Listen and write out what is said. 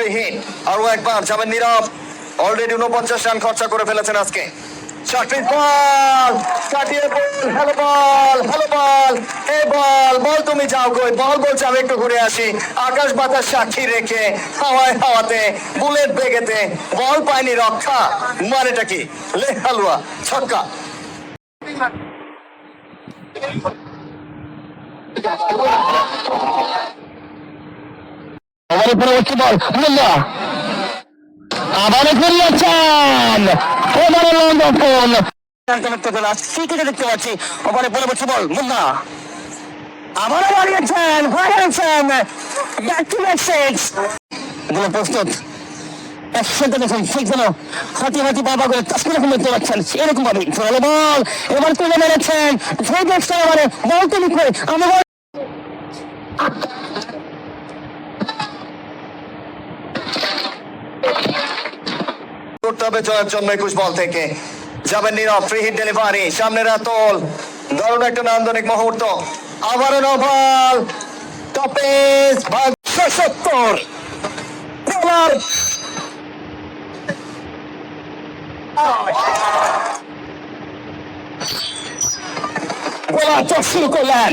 Free hit. আরো একবার যাবেন নীরব, অলরেডি 49 রান খরচা করে ফেলেছেন আজকে। শাকিব বল কাটিয়ে হ্যালো বল, হ্যালো বল, এই বল বল তুমি যাও কই, বল বলছে আমি একটু ঘুরে আসি। আকাশ বাতাস সাক্ষী রেখে হাওয়ায় হাওয়াতে বুলেট বেগেতে বল পায়নি রক্ষা, মানেটা কি? লে হালুয়া ছক্কা। ওভারে পরবর্তী বল মোল্লা আবারও ফিরিয়েছেন, ওভারে লং অফ দেখতে পাচ্ছি। ওভারে পরবর্তী বল মোল্লা আবারও বাড়িয়েছেন, বাড়িয়েছেন ব্যাক টু ব্যাক সিক্স। এগুলো প্রস্তুত একসাথে দেখুন, ঠিক যেন হাতি হাতি বাবা করে তাস্কির রকম দেখতে পাচ্ছেন, এরকম ভাবে ভালো বল এবার তুলে মেরেছেন। এবারে বল তো লিখবে আমি করতে হবে জয়ের জন্য 21 বল থেকে। যাবেন নীরব, ফ্রি হিট ডেলিভারি, সামনে রাতল, দারুণ একটা নান্দনিক মুহূর্ত। আবারও নভাল টপেস ভাগ 70 বোলার বলা শুরু করলেন।